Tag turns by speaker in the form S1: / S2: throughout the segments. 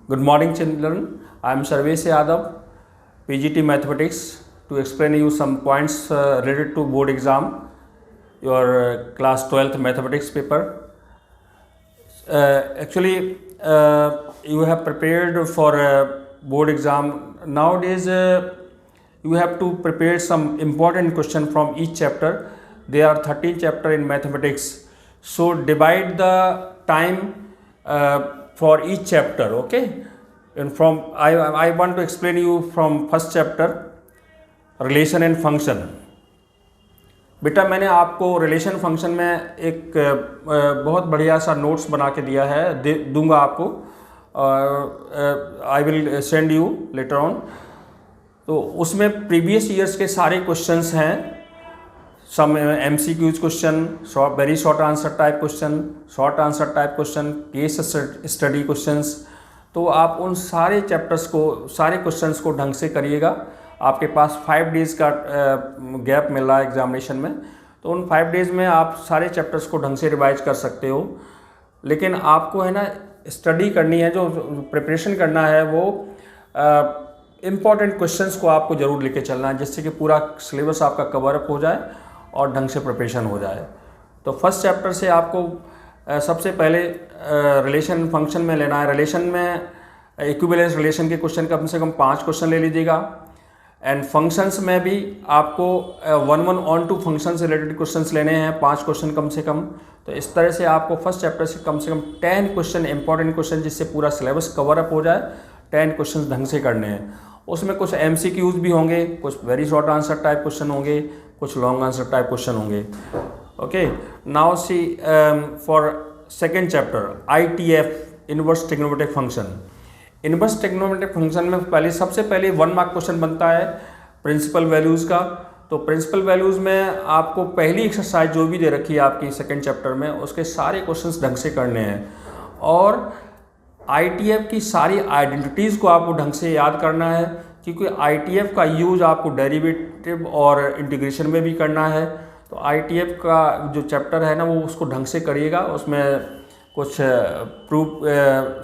S1: Good morning, children. I am Sarvesh Yadav, PGT Mathematics, to explain you some points related to board exam, your class 12th mathematics paper. Actually, you have prepared for a board exam. Nowadays, you have to prepare some important question from each chapter. There are 13 chapters in mathematics. So divide the time for each chapter, okay? And from I want to explain you from first chapter, relation and function. बेटा मैंने आपको relation function में एक बहुत बढ़िया सा notes बना के दिया है, दूंगा आपको, I will send you later on. तो उसमें प्रीवियस ईयर्स के सारे क्वेश्चंस हैं, सम MCQs question, very short answer type question, short answer type question, case study questions. तो आप उन सारे चैप्टर्स को, सारे क्वेश्चंस को ढंग से करिएगा. आपके पास 5 डेज़ का गैप मिल रहा है एग्जामिनेशन में, तो उन 5 डेज़ में आप सारे चैप्टर्स को ढंग से रिवाइज कर सकते हो. लेकिन आपको है ना स्टडी करनी है, जो प्रिपरेशन करना है वो इम्पॉर्टेंट क्वेश्चंस को आपको ज़रूर लेके चलना है, जिससे कि पूरा सिलेबस आपका कवर अप हो जाए और ढंग से प्रिपरेशन हो जाए. तो फर्स्ट चैप्टर से आपको सबसे पहले रिलेशन फंक्शन में लेना है. रिलेशन में इक्विवेलेंस रिलेशन के क्वेश्चन कम से कम 5 क्वेश्चन ले लीजिएगा. एंड फंक्शंस में भी आपको 1 on to फंक्शन से रिलेटेड क्वेश्चंस लेने हैं, 5 क्वेश्चन कम से कम. तो इस तरह से आपको फर्स्ट चैप्टर से कम 10 क्वेश्चन, इंपॉर्टेंट क्वेश्चन, जिससे पूरा सिलेबस कवर अप हो जाए, 10 क्वेश्चन ढंग से करने हैं. उसमें कुछ MCQs भी होंगे, कुछ very short answer type question होंगे, कुछ लॉन्ग आंसर टाइप क्वेश्चन होंगे. Okay, now see for second chapter ITF, inverse trigonometric function. Inverse trigonometric function में सबसे पहले 1 मार्क क्वेश्चन बनता है प्रिंसिपल वैल्यूज़ का. तो प्रिंसिपल वैल्यूज़ में आपको पहली एक्सरसाइज जो भी दे रखी है आपकी सेकंड चैप्टर में, उसके सारे क्वेश्चंस ढंग से करने हैं. और ITF की सारी आइडेंटिटीज़ को आपको ढंग से याद करना है, क्योंकि ITF का यूज आपको डेरिवेटिव और इंटीग्रेशन में भी करना है. तो ITF का जो चैप्टर है ना, वो उसको ढंग से करिएगा. उसमें कुछ प्रूफ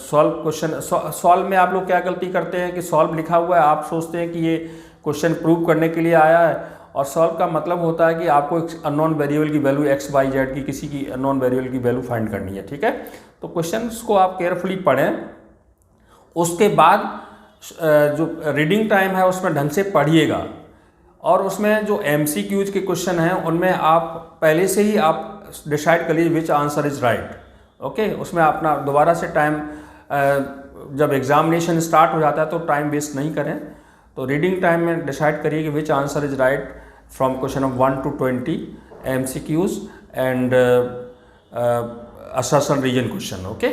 S1: सॉल्व क्वेश्चन, सॉल्व में आप लोग क्या गलती करते हैं कि सॉल्व लिखा हुआ है, आप सोचते हैं कि ये क्वेश्चन प्रूव करने के लिए आया है, और सॉल्व का मतलब होता है कि आपको एक अननोन वेरिएबल की वैल्यू x, y, z की किसी की अननोन वेरिएबल की वैल्यू फाइंड करनी है. ठीक है, तो क्वेश्चंस को आप केयरफुली पढ़ें. उसके बाद जो रीडिंग टाइम है उसमें ढंग से पढ़िएगा. और उसमें जो MCQs के क्वेश्चन हैं उनमें आप पहले से ही आप डिसाइड कर लीजिए विच आंसर इज़ राइट. ओके, उसमें अपना दोबारा से टाइम, जब एग्जामिनेशन स्टार्ट हो जाता है तो टाइम वेस्ट नहीं करें. तो रीडिंग टाइम में डिसाइड करिए कि which answer is right from question of 1 to 20 MCQs and assertion reason question. Okay,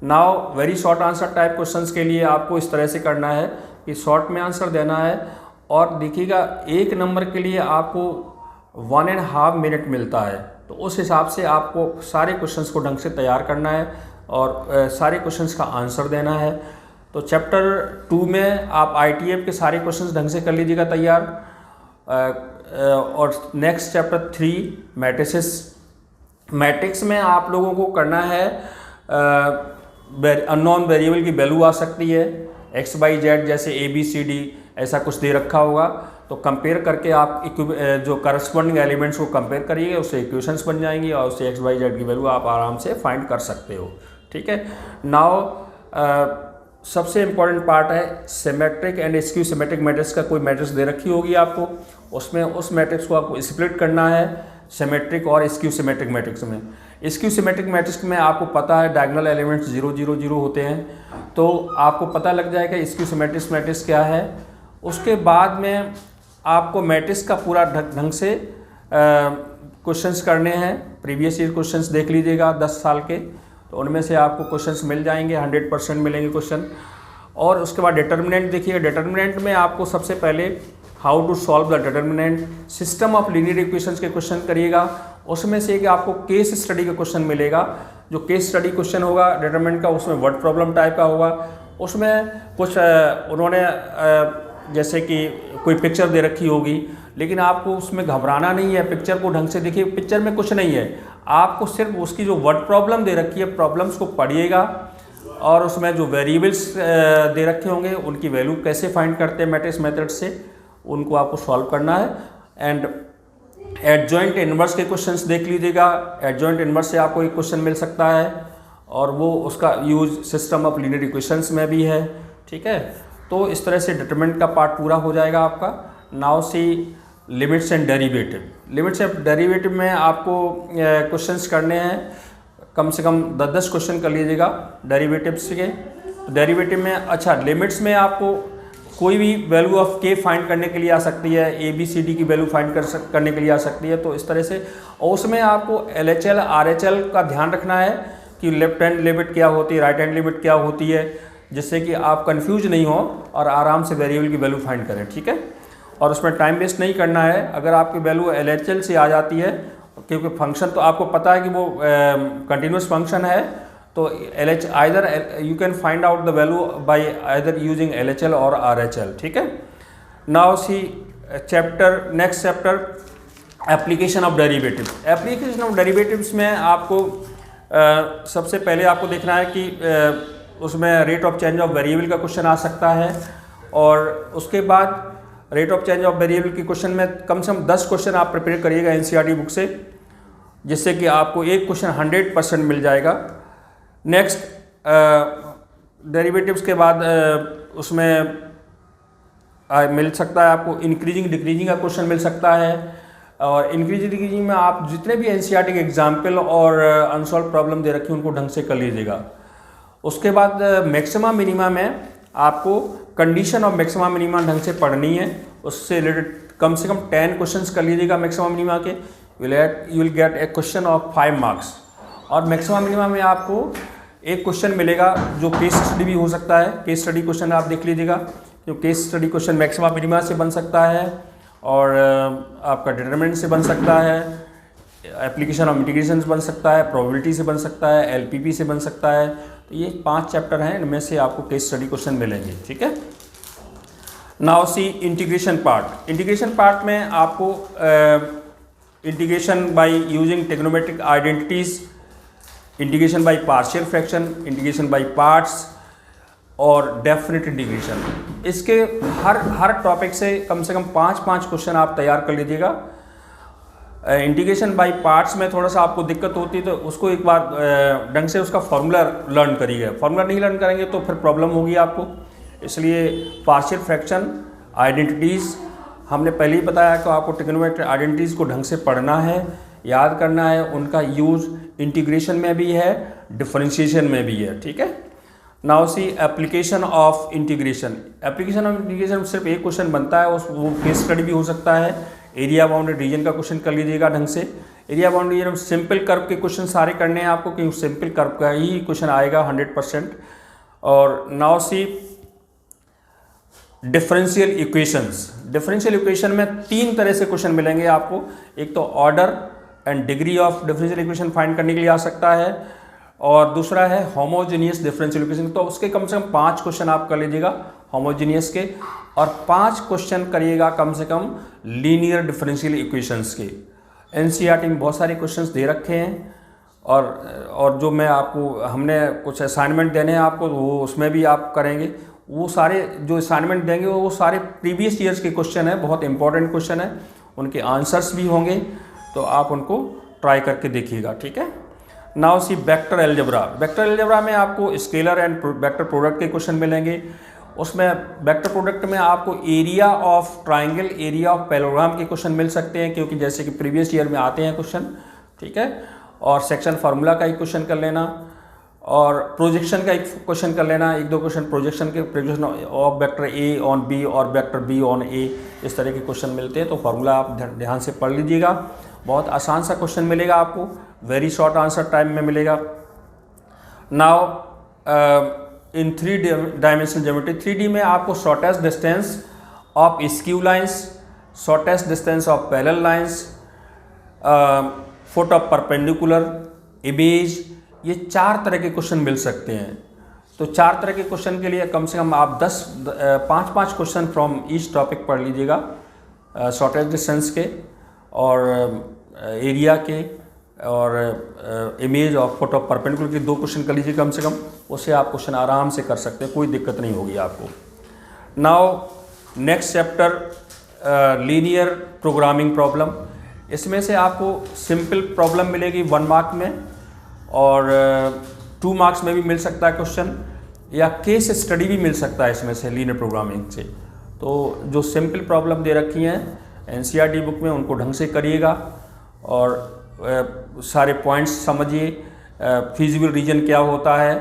S1: now very short answer type questions के लिए आपको इस तरह से करना है कि शॉर्ट में आंसर देना है. और देखिएगा, 1 नंबर के लिए आपको 1.5 मिनट मिलता है. तो उस हिसाब से आपको सारे क्वेश्चंस को ढंग से तैयार करना है और सारे क्वेश्चंस का आंसर देना है. तो चैप्टर 2 में आप ITF के सारे क्वेश्चंस ढंग से कर लीजिएगा तैयार. और नेक्स्ट चैप्टर 3 मैट्रिसेस. मैट्रिक्स में आप लोगों को करना है, अननोन वेरिएबल की वैल्यू आ सकती है, x, y, z जैसे ABCD ऐसा कुछ दे रखा होगा. तो कंपेयर करके आप जो करस्पॉन्डिंग एलिमेंट्स को कंपेयर करिएगा, उससे इक्वेशंस बन जाएंगी और उससे x, y, z की वैल्यू आप आराम से फाइंड कर सकते हो. ठीक है, नाउ सबसे इम्पॉर्टेंट पार्ट है symmetric and skew symmetric matrix का. कोई मैट्रिक्स दे रखी होगी आपको, उसमें उस मैट्रिक्स को आपको स्प्लिट करना है सिमेट्रिक और स्क्यू सिमेट्रिक मैट्रिक्स में. स्क्यू सिमेट्रिक मैट्रिक्स में आपको पता है डायगोनल एलिमेंट्स 0, 0, 0 होते हैं. तो आपको पता लग जाएगा स्क्यू सिमेट्रिक मैट्रिक्स क्या है. उसके बाद में आपको मैट्रिक्स का पूरा ढंग से क्वेश्चंस करने हैं. प्रीवियस ईयर क्वेश्चंस देख लीजिएगा 10 साल के, तो उनमें से आपको क्वेश्चंस मिल जाएंगे, 100% मिलेंगे क्वेश्चन. और उसके बाद डिटर्मिनेंट देखिएगा. डिटर्मिनेंट में आपको सबसे पहले how to solve the determinant, system of linear equations के क्वेश्चन करिएगा. उसमें से कि आपको केस स्टडी का क्वेश्चन मिलेगा. जो केस स्टडी क्वेश्चन होगा डिटर्मिनेंट का, उसमें वर्ड प्रॉब्लम टाइप का होगा. उसमें कुछ उन्होंने जैसे कि कोई पिक्चर दे रखी होगी, लेकिन आपको उसमें घबराना नहीं है. पिक्चर को ढंग से देखिए, पिक्चर में कुछ नहीं है, आपको सिर्फ उसकी जो वर्ड प्रॉब्लम दे रखी है, प्रॉब्लम्स को पढ़िएगा और उसमें जो वेरिएबल्स दे रखे होंगे उनकी वैल्यू कैसे फाइंड करते हैं मैट्रिक्स मेथड से, उनको आपको सॉल्व करना है। एंड एडजॉइंट इनवर्स के क्वेश्चंस देख लीजिएगा। एडजॉइंट इनवर्स से आपको एक क्वेश्चन मिल सकता है और वो उसका use system of linear equations में भी है, ठीक है। तो इस तरह से डिटरमिनेंट का पार्ट पूरा हो जाएगा आपका। Now see limits and derivative. Limits and derivative में आपको क्वेश्चंस करने हैं, कम से कम 10 क्वेश्चन कर लीजिएगा डेरिवेटिव्स के। डेरिवेटिव में अच्छा लिमिट्स में आपको कोई भी वैल्यू ऑफ के फाइंड करने के लिए आ सकती है, ए बी सी डी की वैल्यू फाइंड करने के लिए आ सकती है। तो इस तरह से, और उसमें आपको LHL RHL का ध्यान रखना है कि लेफ्ट हैंड लिमिट क्या होती है, राइट हैंड लिमिट क्या होती है, जिससे कि आप कंफ्यूज नहीं हो और आराम से वेरिएबल की वैल्यू फाइंड करें, ठीक है। और उसमें टाइम वेस्ट नहीं करना है। अगर आपकी वैल्यू LHL से आ जाती है, क्योंकि फंक्शन तो आपको पता है कि वो कंटिन्यूस फंक्शन है, तो either you can find out the value by either using LHL और RHL, ठीक है। Now see next chapter application of derivative. Application of derivatives में आपको सबसे पहले आपको देखना है कि उसमें rate of change of variable का क्वेश्चन आ सकता है, और उसके बाद rate of change of variable के क्वेश्चन में कम से कम 10 क्वेश्चन आप प्रिपेयर करिएगा NCERT बुक से, जिससे कि आपको एक क्वेश्चन 100% मिल जाएगा। नेक्स्ट डेरिवेटिव्स के बाद उसमें मिल सकता है आपको इंक्रीजिंग डिक्रीजिंग का क्वेश्चन मिल सकता है, और इंक्रीजिंग डिक्रीजिंग में आप जितने भी NCERT के एग्जाम्पल और अनसॉल्व प्रॉब्लम दे रखी हैं उनको ढंग से कर लीजिएगा। उसके बाद मैक्सिमा मिनिमा में आपको कंडीशन ऑफ मैक्सिमा मिनिमा ढंग से पढ़नी है, उससे रिलेटेड कम से कम 10 क्वेश्चंस कर लीजिएगा मैक्सिमा मिनिमा के। You will get A question of 5 marks. और मैक्सिमा मिनिमा में आपको एक क्वेश्चन मिलेगा जो केस स्टडी भी हो सकता है। केस स्टडी क्वेश्चन आप देख लीजिएगा, जो case study question maxima minima से बन सकता है और आपका डिटरमिनेंट से बन सकता है, एप्लीकेशन ऑफ इंटीग्रेशन से बन सकता है, प्रोबेबिलिटी से बन सकता है, LPP से बन सकता है। तो ये 5 चैप्टर हैं, इनमें से आपको केस स्टडी क्वेश्चन मिलेंगे, ठीक है। Now see integration part. Integration part में आपको integration by using trigonometric identities, integration by partial fraction, integration by parts और डेफिनेट इंटीग्रेशन, इसके हर टॉपिक से कम 5 क्वेश्चन आप तैयार कर लीजिएगा। इंटीग्रेशन बाय पार्ट्स में थोड़ा सा आपको दिक्कत होती है, तो उसको एक बार ढंग से उसका फॉर्मूला लर्न करिएगा। फॉर्मूला नहीं लर्न करेंगे तो फिर प्रॉब्लम होगी आपको। इसलिए पार्शियल फ्रैक्शन, आइडेंटिटीज़ हमने पहले ही बताया कि आपको ट्रिग्नोमेट्रिक आइडेंटिटीज़ को ढंग से पढ़ना है, याद करना है। उनका यूज़ इंटीग्रेशन में भी है, डिफरेंशिएशन में भी है, ठीक है। Now see application of integration. Application of integration में सिर्फ एक क्वेश्चन बनता है, वो केस स्टडी भी हो सकता है। एरिया बाउंडेड रीजन का क्वेश्चन कर लीजिएगा ढंग से। एरिया बाउंडेड रीजन में सिंपल कर्व के क्वेश्चन सारे करने हैं आपको, क्योंकि सिंपल कर्व का ही क्वेश्चन आएगा 100%। और now see differential equations. Differential equation में 3 तरह से क्वेश्चन मिलेंगे आपको। एक तो order and degree of differential equation find करने के लिए आ सकता है, और दूसरा है होमोजेनियस डिफरेंशियल इक्वेशन। तो उसके कम से कम 5 क्वेश्चन आप कर लीजिएगा होमोजेनियस के, और 5 क्वेश्चन करिएगा कम से कम लीनियर डिफरेंशियल इक्वेशंस के। NCERT में बहुत सारे क्वेश्चंस दे रखे हैं, और जो मैं आपको हमने कुछ असाइनमेंट देने हैं आपको, वो उसमें भी आप करेंगे। वो सारे जो असाइनमेंट देंगे वो सारे प्रीवियस ईयर्स के क्वेश्चन है, बहुत इंपॉर्टेंट क्वेश्चन है, उनके आंसर्स भी होंगे, तो आप उनको ट्राई करके देखिएगा, ठीक है। Now C vector algebra. Vector algebra में आपको स्केलर एंड वेक्टर प्रोडक्ट के क्वेश्चन मिलेंगे। उसमें वेक्टर प्रोडक्ट में आपको area of triangle, area of parallelogram के क्वेश्चन मिल सकते हैं, क्योंकि जैसे कि प्रीवियस ईयर में आते हैं क्वेश्चन, ठीक है। और सेक्शन फार्मूला का एक क्वेश्चन कर लेना, और प्रोजेक्शन का एक क्वेश्चन कर लेना, 1-2 क्वेश्चन प्रोजेक्शन के, projection of vector A on B और वेक्टर B ऑन A, इस तरह के क्वेश्चन मिलते हैं। तो फार्मूला आप ध्यान से पढ़ लीजिएगा, बहुत आसान सा क्वेश्चन मिलेगा आपको, वेरी शॉर्ट आंसर टाइम में मिलेगा। Now in 3 dimensional geometry, 3D में आपको shortest distance of skew lines, shortest distance of parallel lines, foot of perpendicular, image, ये 4 तरह के क्वेश्चन मिल सकते हैं। तो 4 तरह के क्वेश्चन के लिए कम से कम आप 5-5 क्वेश्चन फ्रॉम ईच टॉपिक पढ़ लीजिएगा, शॉर्टेस्ट डिस्टेंस के और एरिया के और इमेज और फुट ऑफ परपेंडिकुलर के 2 क्वेश्चन कर लीजिए कम से कम, उससे आप क्वेश्चन आराम से कर सकते हैं, कोई दिक्कत नहीं होगी आपको। Now next chapter linear programming problem. इसमें से आपको सिंपल प्रॉब्लम मिलेगी 1 मार्क में, और 2 मार्क्स में भी मिल सकता है क्वेश्चन, या केस स्टडी भी मिल सकता है इसमें से लीनियर प्रोग्रामिंग से। तो जो सिंपल प्रॉब्लम दे रखी हैं एनसीईआरटी बुक में, उनको ढंग से करिएगा और सारे पॉइंट्स समझिए। फिजिबल रीजन क्या होता है,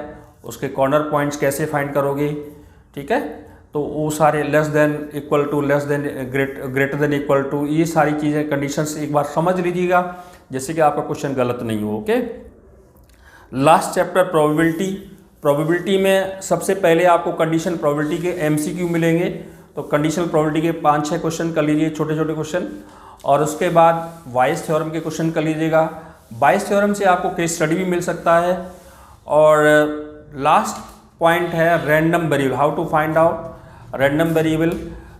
S1: उसके कॉर्नर पॉइंट्स कैसे फाइंड करोगे, ठीक है। तो वो सारे less than, equal to, less than, greater than, equal to, ये सारी चीज़ें कंडीशंस एक बार समझ लीजिएगा, जिससे कि आपका क्वेश्चन गलत नहीं हो। Okay. Last chapter probability. Probability में सबसे पहले आपको कंडीशन प्रोबेबिलिटी के एमसीक्यू मिलेंगे। तो कंडीशनल प्रोबेबिलिटी के 5-6 क्वेश्चन कर लीजिए, छोटे छोटे क्वेश्चन, और उसके बाद बायस थ्योरम के क्वेश्चन कर लीजिएगा। बायस थ्योरम से आपको केस स्टडी भी मिल सकता है। और लास्ट पॉइंट है random variable, how to find out random variable.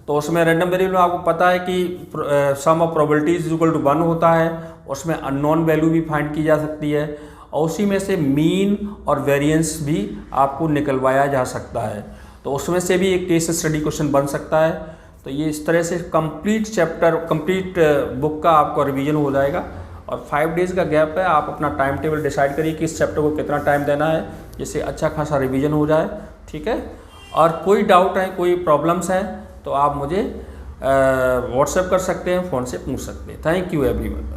S1: तो उसमें रैंडम वेरिएबल में आपको पता है कि sum of probabilities is equal to 1 होता है, उसमें अननोन वैल्यू भी फाइंड की जा सकती है, और उसी में से मीन और वेरिएंस भी आपको निकलवाया जा सकता है। तो उसमें से भी एक केस स्टडी क्वेश्चन बन सकता है। तो ये इस तरह से कंप्लीट चैप्टर, कंप्लीट बुक का आपको रिवीजन हो जाएगा। और 5 डेज़ का गैप है, आप अपना टाइम टेबल डिसाइड करिए कि इस चैप्टर को कितना टाइम देना है, जिससे अच्छा खासा रिवीजन हो जाए, ठीक है। और कोई डाउट है, कोई प्रॉब्लम्स हैं, तो आप मुझे व्हाट्सएप कर सकते हैं, फ़ोन से पूछ सकते हैं। Thank you everyone.